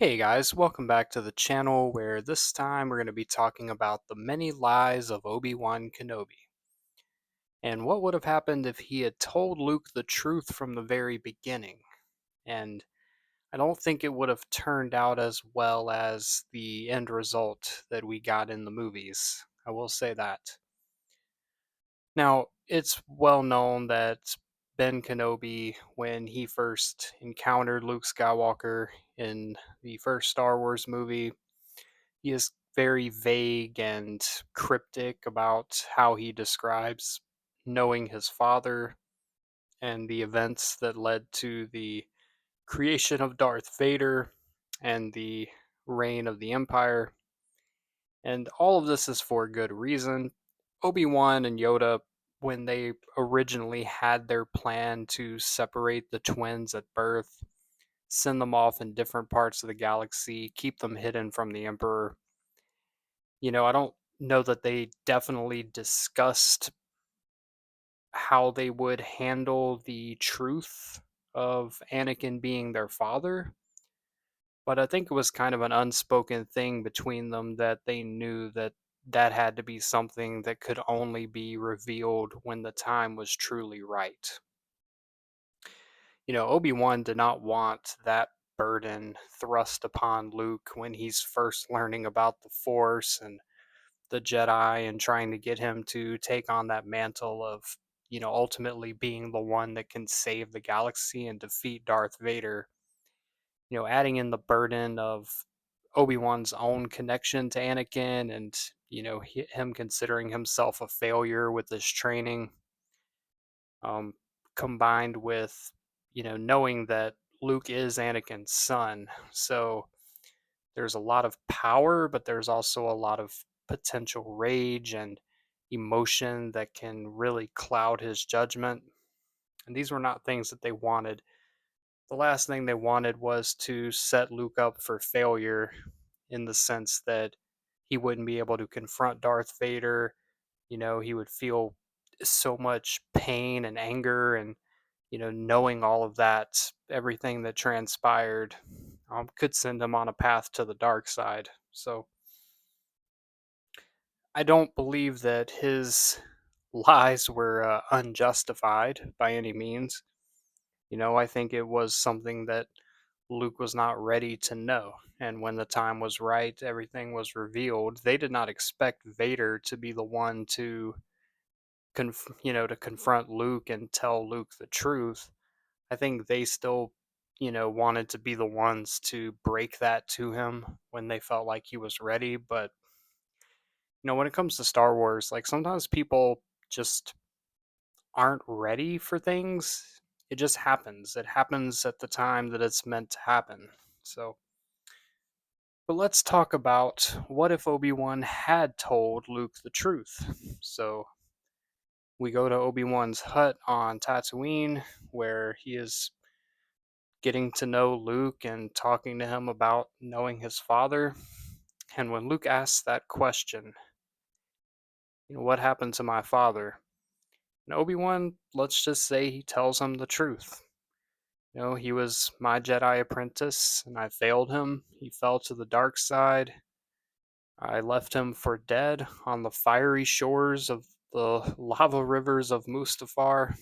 Hey guys, welcome back to the channel where this time we're going to be talking about the many lies of Obi-Wan Kenobi. And what would have happened if he had told Luke the truth from the very beginning? And I don't think it would have turned out as well as the end result that we got in the movies. I will say that. Now, it's well known that Ben Kenobi, when he first encountered Luke Skywalker in the first Star Wars movie, he is very vague and cryptic about how he describes knowing his father and the events that led to the creation of Darth Vader and the reign of the Empire. And all of this is for good reason. Obi-Wan and Yoda, when they originally had their plan to separate the twins at birth, send them off in different parts of the galaxy, keep them hidden from the Emperor, I don't know that they definitely discussed how they would handle the truth of Anakin being their father, but I think it was kind of an unspoken thing between them that they knew that that had to be something that could only be revealed when the time was truly right. Obi-Wan did not want that burden thrust upon Luke when he's first learning about the Force and the Jedi and trying to get him to take on that mantle of, ultimately being the one that can save the galaxy and defeat Darth Vader. Adding in the burden of Obi-Wan's own connection to Anakin and, him considering himself a failure with this training, um, combined with, knowing that Luke is Anakin's son. So there's a lot of power, but there's also a lot of potential rage and emotion that can really cloud his judgment. And these were not things that they wanted. The last thing they wanted was to set Luke up for failure in the sense that he wouldn't be able to confront Darth Vader. He would feel so much pain and anger and knowing all of that, everything that transpired, could send him on a path to the dark side. So I don't believe that his lies were unjustified by any means. I think it was something that Luke was not ready to know. And when the time was right, everything was revealed. They did not expect Vader to be the one to to confront Luke and tell Luke the truth. I think they still, wanted to be the ones to break that to him when they felt like he was ready. But, when it comes to Star Wars, like sometimes people just aren't ready for things. It just happens. It happens at the time that it's meant to happen. So, but let's talk about what if Obi-Wan had told Luke the truth. So, we go to Obi-Wan's hut on Tatooine where he is getting to know Luke and talking to him about knowing his father. And when Luke asks that question, what happened to my father? And Obi-Wan, let's just say he tells him the truth. He was my Jedi apprentice and I failed him. He fell to the dark side. I left him for dead on the fiery shores of the lava rivers of Mustafar.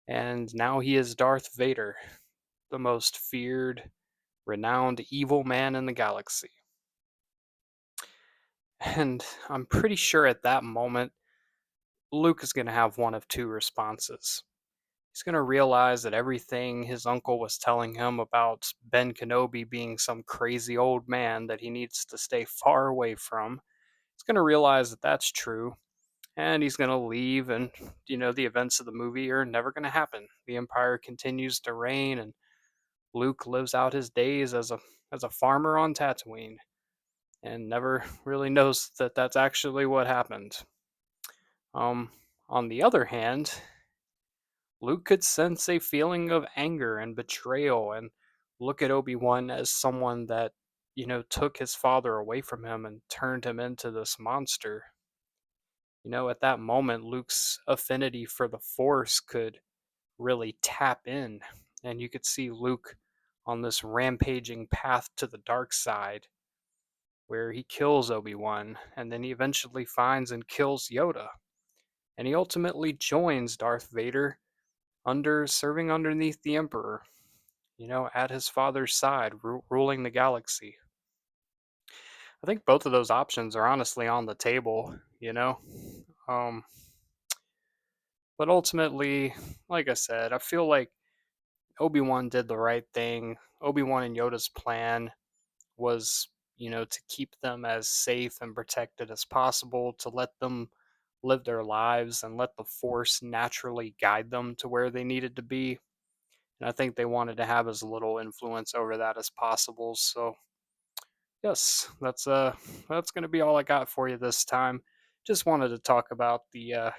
And now he is Darth Vader, the most feared, renowned evil man in the galaxy. And I'm pretty sure at that moment, Luke is going to have one of two responses. He's going to realize that everything his uncle was telling him about Ben Kenobi being some crazy old man that he needs to stay far away from, he's going to realize that that's true. And he's going to leave, and, the events of the movie are never going to happen. The Empire continues to reign, and Luke lives out his days as a farmer on Tatooine and never really knows that that's actually what happened. Um, on the other hand, Luke could sense a feeling of anger and betrayal and look at Obi-Wan as someone that, took his father away from him and turned him into this monster. At that moment, Luke's affinity for the Force could really tap in, and you could see Luke on this rampaging path to the dark side where he kills Obi-Wan and then he eventually finds and kills Yoda. And he ultimately joins Darth Vader serving underneath the Emperor, at his father's side, ruling the galaxy. I think both of those options are honestly on the table. Um, but ultimately, like I said, I feel like Obi-Wan did the right thing. Obi-Wan and Yoda's plan was, to keep them as safe and protected as possible, to let them live their lives and let the Force naturally guide them to where they needed to be. And I think they wanted to have as little influence over that as possible. So, yes, that's going to be all I got for you this time. Just wanted to talk about the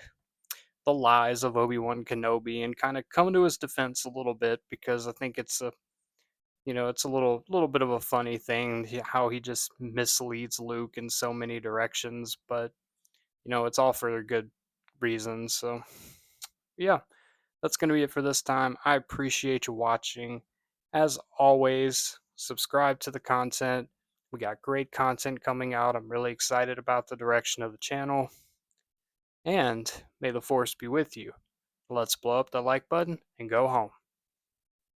lies of Obi-Wan Kenobi and kind of come to his defense a little bit because I think it's a little bit of a funny thing how he just misleads Luke in so many directions, but it's all for good reasons. So, yeah, that's going to be it for this time. I appreciate you watching. As always, subscribe to the content. We got great content coming out. I'm really excited about the direction of the channel. And may the force be with you. Let's blow up the like button and go home.